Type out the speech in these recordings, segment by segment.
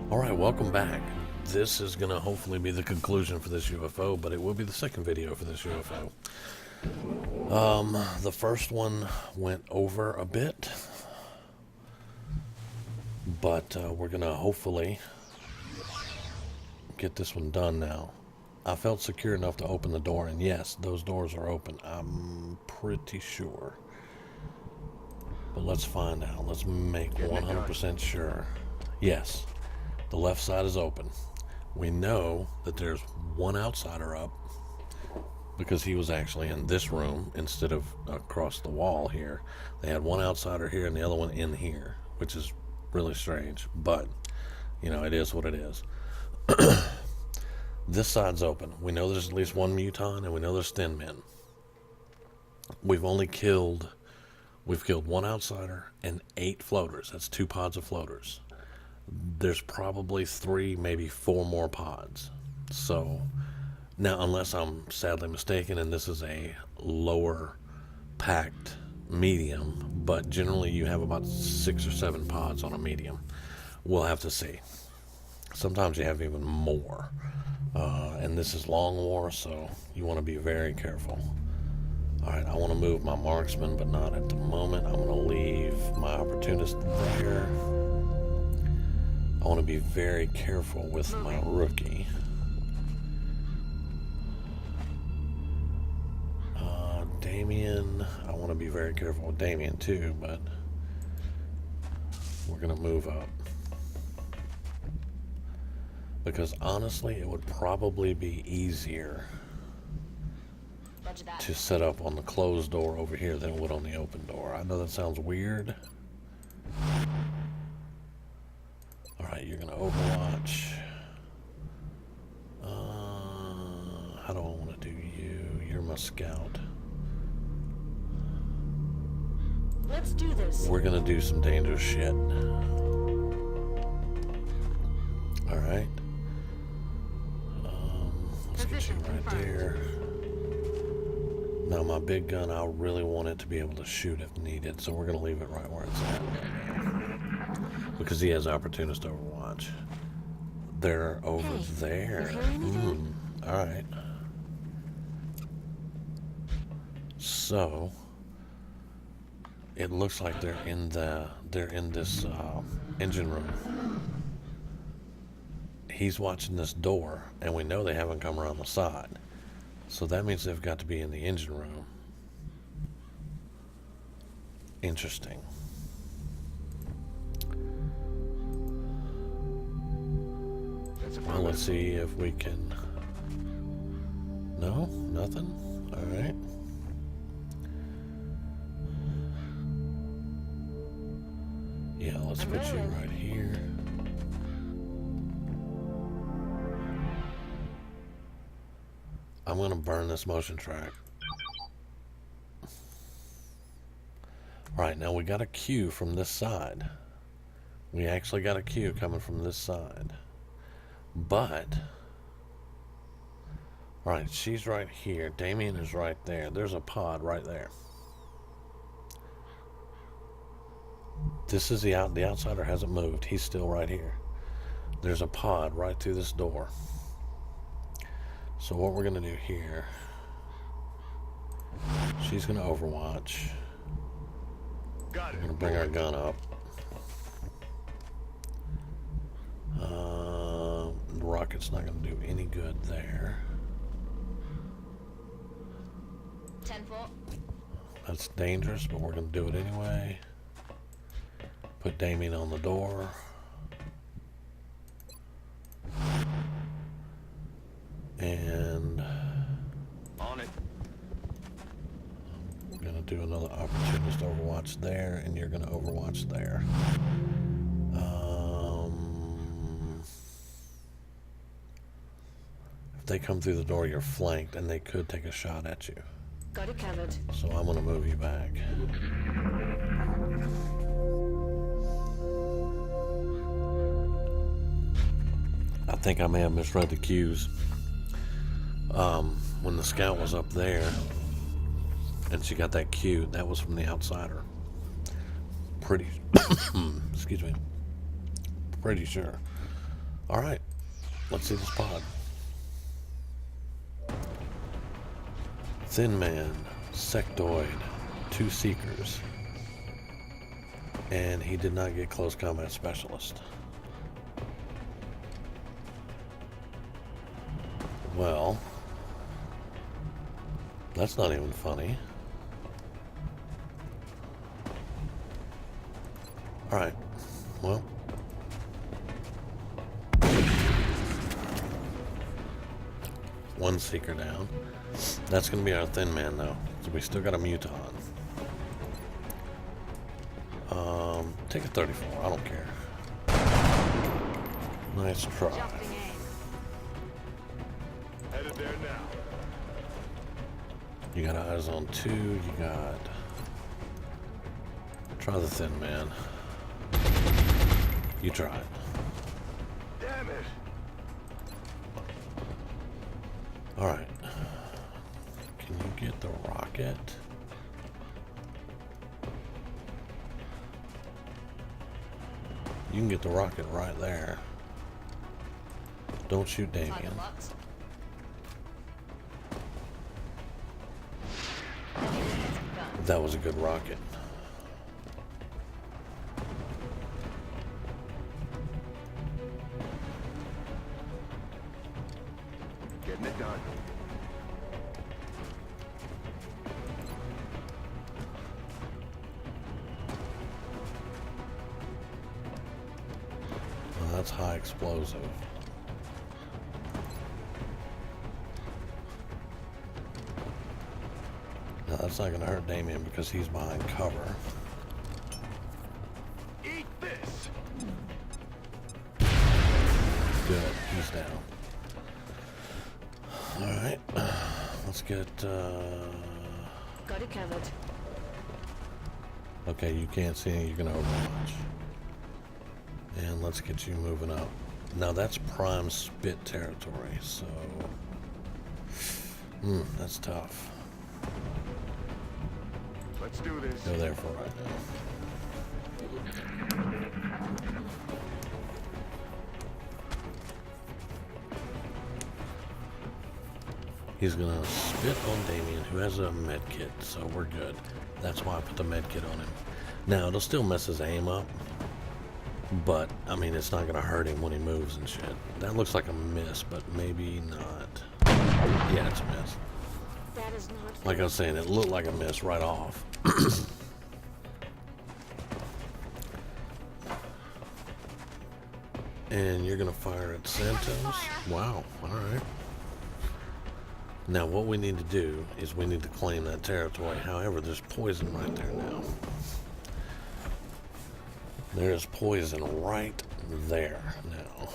Alright, welcome back. This is going to hopefully be the conclusion for this UFO, but it will be the second video for this UFO. The first one went over a bit, but we're going to hopefully get this one done now. I felt secure enough to open the door, and yes, those doors are open. I'm pretty sure. But let's find out. Let's make 100% sure. Yes, the left side is open. We know that there's one outsider up because he was actually in this room instead of across the wall here. They had one outsider here and the other one in here, which is really strange, but you know, it is what it is. This side's open. We know there's at least one muton, and we know there's thin men. We've killed one outsider and 8 floaters. That's 2 pods of floaters. There's probably 3, maybe 4 more pods. So now, unless I'm sadly mistaken and this is a lower packed medium, but generally you have about 6 or 7 pods on a medium. We'll have to see. Sometimes you have even more. And this is long war, so you want to be very careful. Alright, I want to move my marksman, but not at the moment. I'm going to leave my opportunist there. I want to be very careful with my rookie. Damien, I want to be very careful with Damien too, but we're going to move up. Because honestly, it would probably be easier to set up on the closed door over here than it would on the open door. I know that sounds weird. Alright, you're going to overwatch. How do I want to do you? You're my scout. Let's do this. We're going to do some dangerous shit. Alright. Let's get you right there. Now my big gun, I really want it to be able to shoot if needed, so we're going to leave it right where it's at. Because he has opportunist overwatch. They're over there. Alright. So it looks like they're in this engine room. He's watching this door, and we know they haven't come around the side. So that means they've got to be in the engine room. Interesting. Well, let's see if we can... No? Nothing? Alright. Yeah, let's put you right here. I'm going to burn this motion track. Right, now we got a cue from this side. We actually got a cue coming from this side. But, right, she's right here. Damien is right there. There's a pod right there. This is the outsider hasn't moved. He's still right here. There's a pod right through this door. So what we're going to do here, she's going to overwatch. We're going to bring our gun up. The rocket's not going to do any good there. 10-4. That's dangerous, but we're going to do it anyway. Put Damien on the door. And on it. I'm gonna do another opportunist overwatch there, and you're gonna overwatch there. If they come through the door, you're flanked, and they could take a shot at you. Got it covered. So I'm gonna move you back. I think I may have misread the cues. When the scout was up there and she got that cue, that was from the outsider. Pretty excuse me, pretty sure. Alright, let's see this pod. Thin Man, Sectoid, 2 Seekers. And he did not get Close Combat Specialist. Well, that's not even funny. Alright, well. One Seeker down. That's going to be our Thin Man, though. So we still got a Muton. Take a 34. I don't care. Nice try. Adjusting aim. Headed there now. You got eyes on 2. You got... Try the Thin Man. You try it. Damn it. Alright. Can you get the rocket? You can get the rocket right there. Don't shoot Damien. Target locked. That was a good rocket. Getting it done. Well, that's high explosive. Now that's not going to hurt Damien because he's behind cover. Eat this. Good, he's down. Alright, let's get, Got it covered. okay, you can't see any, you can overwatch. And let's get you moving up. Now that's prime spit territory, so... that's tough. Let's do this. Go there for right now. He's gonna spit on Damien, who has a med kit, so we're good. That's why I put the med kit on him. Now, it'll still mess his aim up, but, I mean, it's not gonna hurt him when he moves and shit. That looks like a miss, but maybe not. Yeah, it's a miss. That is not. Like I was saying, it looked like a miss right off. And you're gonna fire at Santos? Wow, alright. Now what we need to do is we need to claim that territory. However, there's poison right there now. There's poison right there now.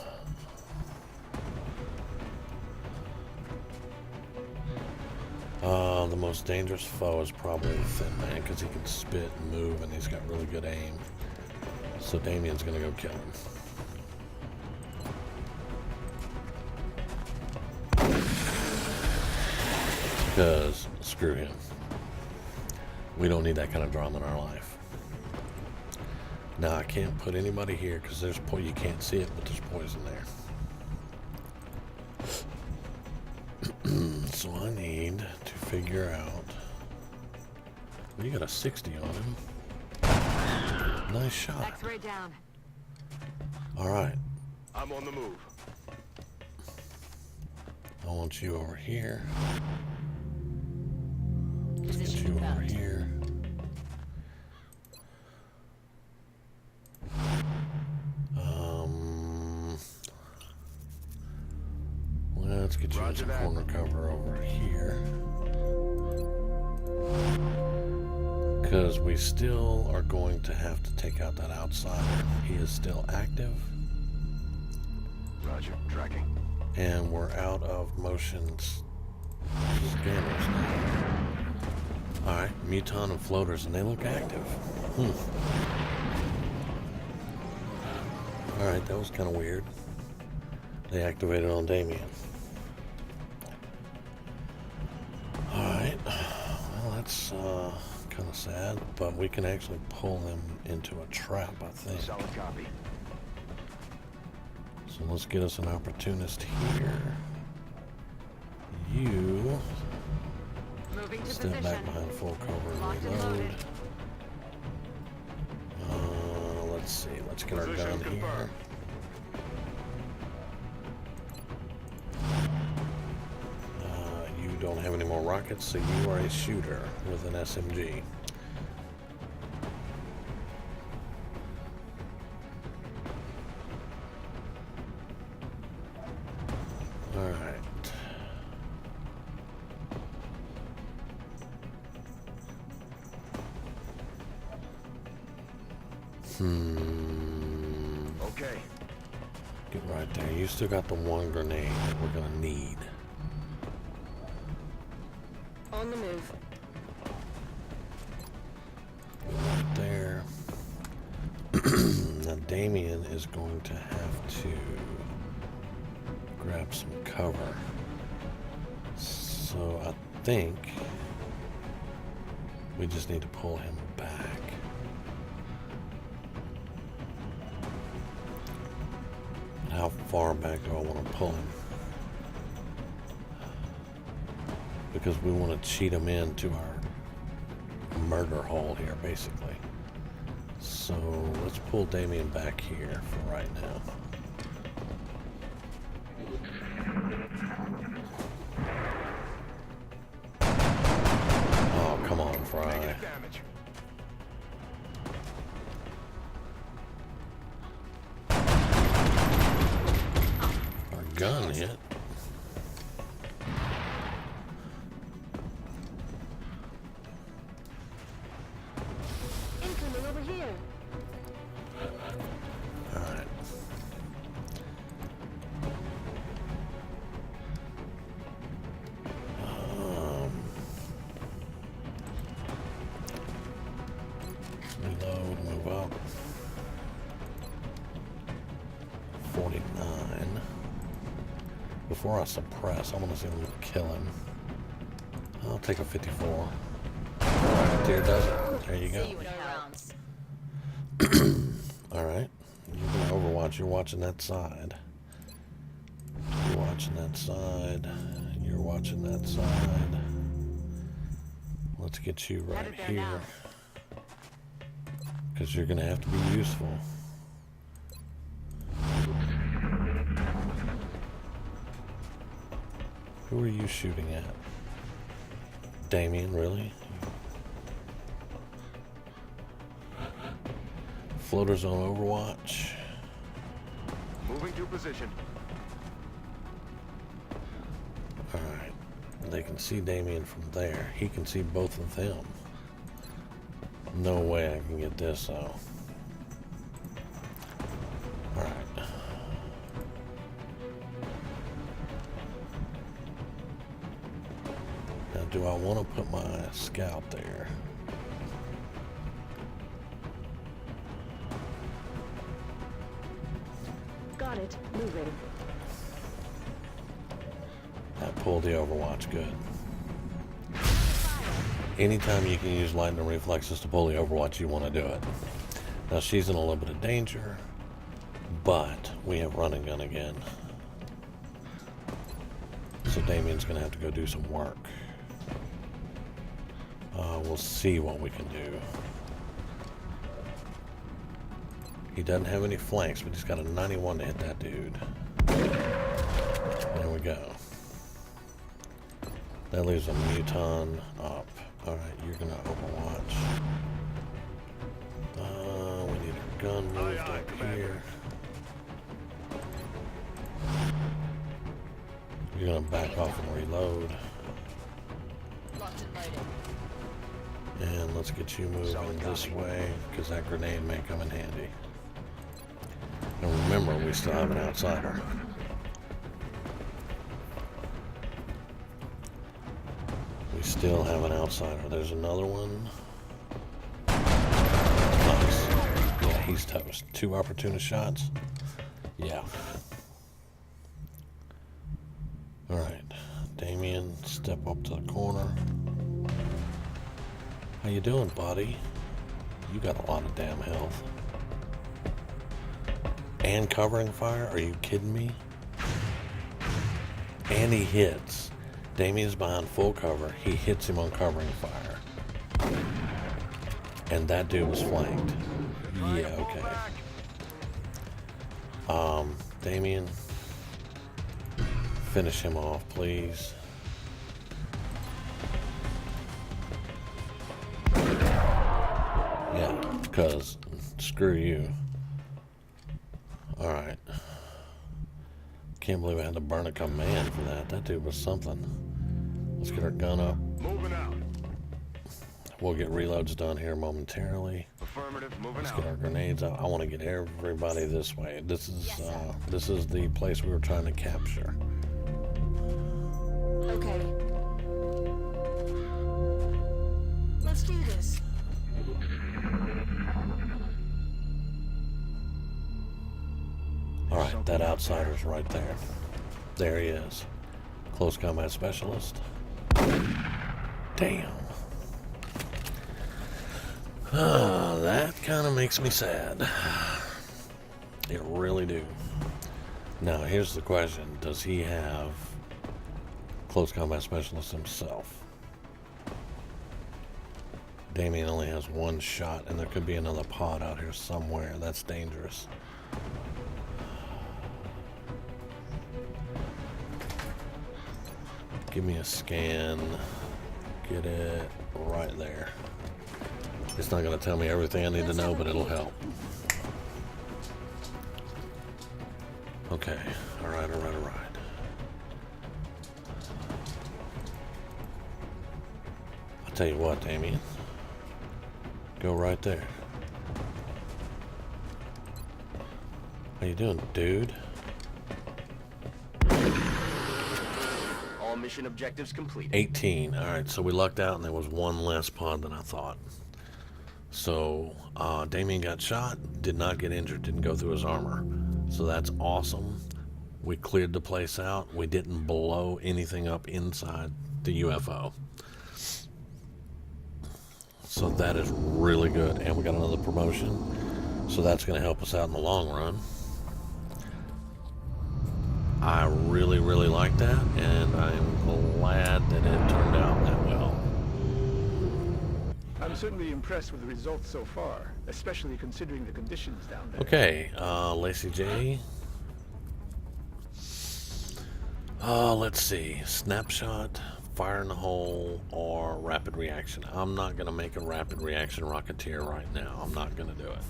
The most dangerous foe is probably the Thin Man because he can spit and move and he's got really good aim. So Damien's gonna go kill him. Because screw him. We don't need that kind of drama in our life. Now I can't put anybody here because there's you can't see it, but there's poison there. So I need to figure out. Well, you got a 60 on him. Nice shot. X-ray down. All right. I'm on the move. I want you over here. Let's get Position you over confirmed. here. Let's get you in some corner cover over here. Because we still are going to have to take out that outsider. He is still active. Roger. Tracking. And we're out of motion scanners now. Alright, Muton and floaters, and they look active. Alright, that was kind of weird. They activated on Damien. Alright, well that's kind of sad, but we can actually pull them into a trap, I think. Solid copy. So So let's get us an opportunist here. You Moving to step position. back behind full cover Locked and and reload. loaded. Let's see. Let's get our Position gun here. confirmed. You don't have any more rockets, so you are a shooter with an SMG. All right. Okay. Get right there. You still got the one grenade that we're gonna need. On the move. Right there. Now Damien is going to have to grab some cover. So I think we just need to pull him back. And how far back do I want to pull him? Because we want to cheat him into our murder hole here, basically. So let's pull Damien back here for right now. Oh, come on, Fry. Negative damage. Our gun hit. Incoming over here. Alright. Reload, move up. 49. Before I suppress, I want to see if we can kill him. I'll take a 54. Deer does it. There you go. See what rounds. Alright. You're gonna overwatch. You're watching that side. You're watching that side. You're watching that side. Let's get you right Headed there here. now. Because you're gonna have to be useful. Who are you shooting at? Damien, really? Floaters on Overwatch. Moving to position. Alright. They can see Damien from there. He can see both of them. No way I can get this, though. Alright. Now, do I want to put my scout there? Got it. Moving. That pulled the Overwatch good. Anytime you can use lightning reflexes to pull the Overwatch, you want to do it. Now she's in a little bit of danger, but we have run and gun again. So Damien's going to have to go do some work. We'll see what we can do. He doesn't have any flanks, but he's got a 91 to hit that dude. There we go. That leaves a Muton up. Alright, you're gonna overwatch. We need our gun moved up here. You're gonna back off and reload. Locked and loaded. And let's get you moving this way, because that grenade may come in handy. And remember, we still have an outsider. We still have an outsider. There's another one. Nice. Yeah, he's toast. 2 opportunist shots. Yeah. Alright. Damien, step up to the corner. How you doing, buddy? You got a lot of damn health. And covering fire? Are you kidding me? And he hits. Damien's behind full cover. He hits him on covering fire. And that dude was flanked. Yeah, okay. Damien, finish him off, please. Yeah, because screw you. Alright. Can't believe I had to burn a command for that. That dude was something. Let's get our gun up. Moving out. We'll get reloads done here momentarily. Affirmative, moving Let's out. get our grenades out. I want to get everybody this way. This is the place we were trying to capture. Okay. Let's do this. Alright, that outsider's right there. There he is. Close combat specialist. Damn. That kind of makes me sad. It really do. Now, here's the question. Does he have close combat specialist himself? Damien only has one shot, and there could be another pod out here somewhere. That's dangerous. Give me a scan. Get it right there. It's not going to tell me everything I need to know, but it'll help. Okay. Alright. I'll tell you what, Damien. Go right there. How you doing, dude? All mission objectives complete. 18. Alright, so we lucked out and there was one less pod than I thought. So, Damien got shot, did not get injured, didn't go through his armor. So that's awesome. We cleared the place out. We didn't blow anything up inside the UFO. So that is really good. And we got another promotion. So that's going to help us out in the long run. I really like that, and I'm glad that it turned out that well. I'm certainly impressed with the results so far, especially considering the conditions down there. Okay, Lacey J. Let's see. Snapshot, fire in the hole, or rapid reaction. I'm not going to make a rapid reaction Rocketeer right now. I'm not going to do it.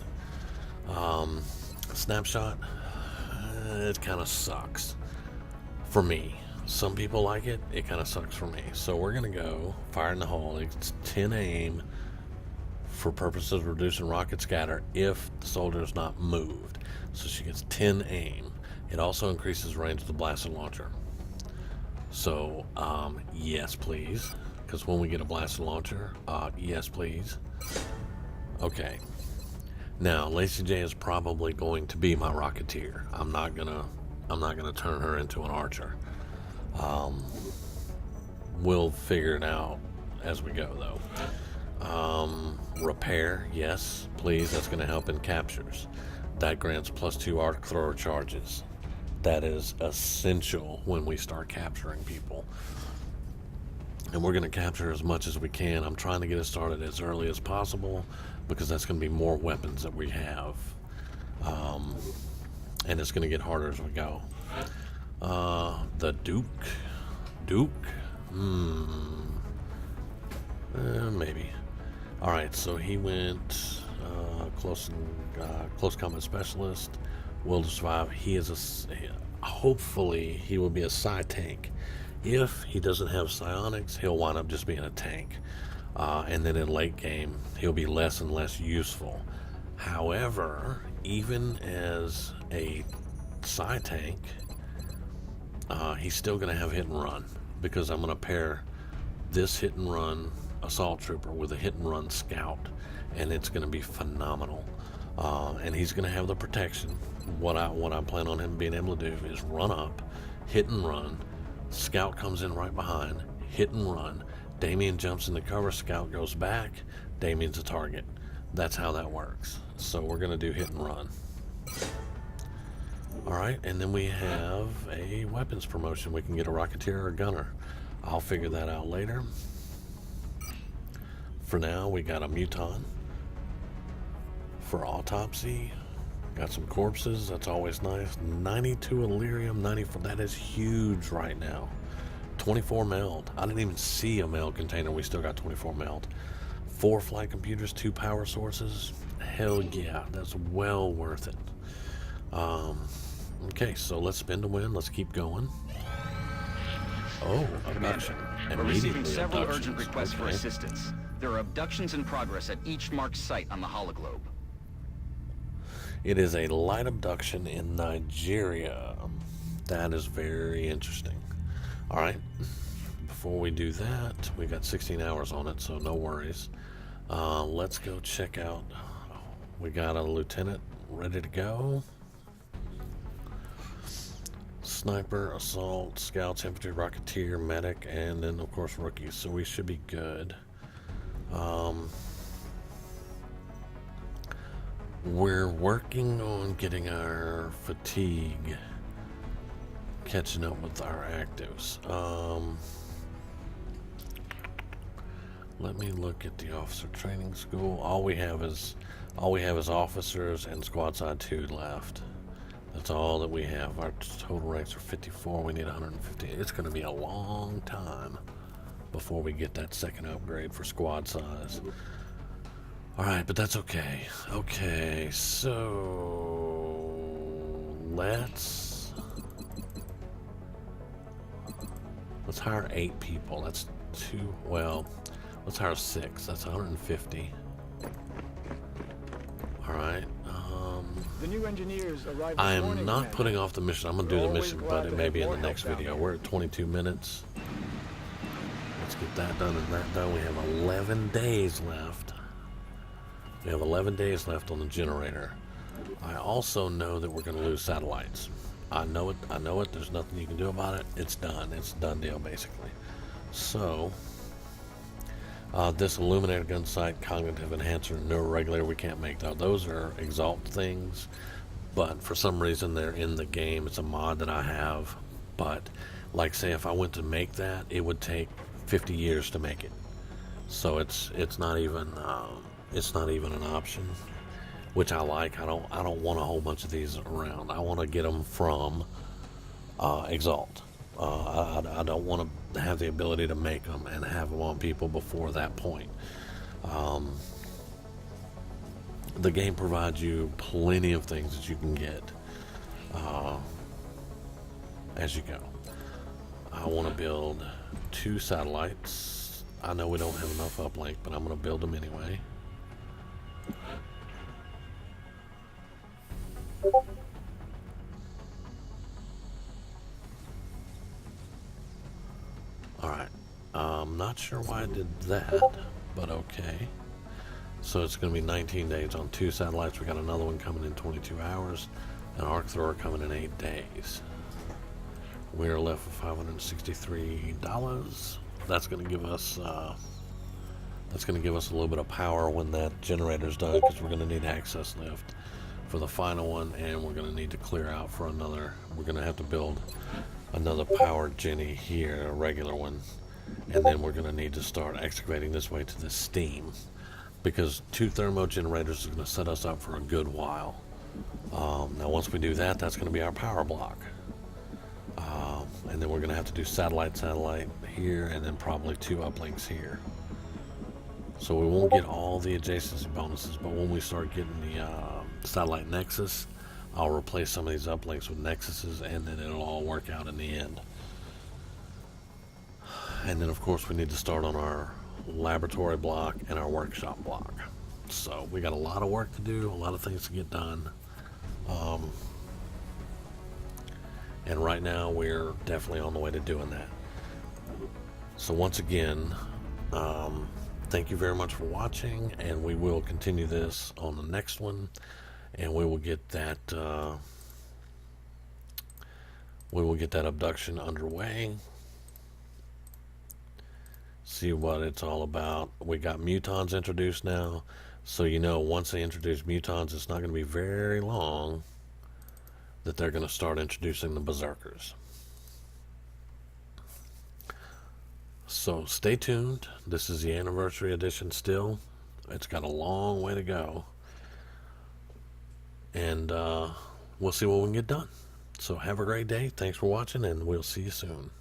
Snapshot, it kind of sucks for me. Some people like it. It kind of sucks for me. So we're going to go fire in the hole. It's 10 aim for purposes of reducing rocket scatter if the soldier is not moved. So she gets 10 aim. It also increases range of the blaster launcher. So, yes, please. Because when we get a blaster launcher, yes, please. Okay. Now, Lacey J is probably going to be my Rocketeer. I'm not gonna turn her into an archer. We'll figure it out as we go, though. Repair, yes, please. That's gonna help in captures. That grants +2 arc thrower charges. That is essential when we start capturing people. And we're going to capture as much as we can. I'm trying to get it started as early as possible because that's going to be more weapons that we have. And it's going to get harder as we go. The Duke? Maybe. Alright, so he went close combat specialist. Will survive. He is hopefully he will be a psi tank. If he doesn't have psionics, he'll wind up just being a tank. And then in late game, he'll be less and less useful. However, even as a psi tank, he's still going to have hit and run, because I'm going to pair this hit and run assault trooper with a hit and run scout, and it's going to be phenomenal. And he's going to have the protection. What I plan on him being able to do is run up, hit and run. Scout comes in right behind, hit and run. Damien jumps in the cover, Scout goes back, Damien's a target. That's how that works. So we're going to do hit and run. Alright, and then we have a weapons promotion. We can get a Rocketeer or a Gunner. I'll figure that out later. For now, we got a Muton for autopsy. Got some corpses, that's always nice. 92 Illyrium, 94, that is huge right now. 24 meld. I didn't even see a meld container, we still got 24 meld. 4 flight computers, 2 power sources. Hell yeah, that's well worth it. Okay, so let's spin to win, let's keep going. Oh, abduction. We're receiving Immediately several abductions. urgent requests for Okay. assistance. There are abductions in progress at each marked site on the hologlobe. It is a light abduction in Nigeria. That is very interesting. Alright, before we do that, we got 16 hours on it, so no worries. Let's go check out. We got a lieutenant ready to go. Sniper, assault, scouts, infantry, rocketeer, medic, and then of course rookies, so we should be good. We're working on getting our fatigue catching up with our actives. Let me look at the officer training school. All we have is officers and squad side 2 left. That's all that we have. Our total ranks are 54. We need 150. It's going to be a long time before we get that second upgrade for squad size. Alright, but that's okay. Okay, so let's hire 8 people. That's 2. Well, let's hire 6. That's 150. Alright. The new engineers arrived I this am morning, not Commander. putting off the mission. I'm going to do We're the always mission, glad but to it may have be in the more next help out video. there. We're at 22 minutes. Let's get that done and that done. We have 11 days left. We have 11 days left on the generator. I also know that we're going to lose satellites. I know it. I know it. There's nothing you can do about it. It's done. It's a done deal, basically. So, this illuminator gun sight, cognitive enhancer, neuroregulator, we can't make those. Those are exalt things, but for some reason they're in the game. It's a mod that I have, but like say if I went to make that, it would take 50 years to make it. So it's not even an option, which I like. I don't want a whole bunch of these around. I want to get them from exalt. I don't want to have the ability to make them and have them on people before that point. The game provides you plenty of things that you can get as you go. I want to build 2 satellites. I know we don't have enough uplink, but I'm going to build them anyway. Alright, I'm not sure why I did that, but okay. So it's going to be 19 days on 2 satellites. We got another one coming in 22 hours, an arc thrower coming in 8 days. We're left with $563. That's going to give us a little bit of power when that generator's done, because we're going to need access lift for the final one, and we're going to need to clear out for another. We're going to have to build another powered Jenny here, a regular one, and then we're going to need to start excavating this way to the steam, because 2 thermo generators is going to set us up for a good while. Now once we do that, that's going to be our power block, and then we're going to have to do satellite here, and then probably 2 uplinks here. So we won't get all the adjacency bonuses, but when we start getting the satellite nexus, I'll replace some of these uplinks with nexuses, and then it'll all work out in the end. And then of course we need to start on our laboratory block and our workshop block. So we got a lot of work to do, a lot of things to get done. And right now we're definitely on the way to doing that. So once again, thank you very much for watching, and we will continue this on the next one, and we will get that abduction underway. See what it's all about. We got mutons introduced now, so once they introduce mutons, it's not going to be very long that they're going to start introducing the berserkers. So stay tuned. This is the anniversary edition still. It's got a long way to go. And we'll see what we can get done. So have a great day. Thanks for watching, and we'll see you soon.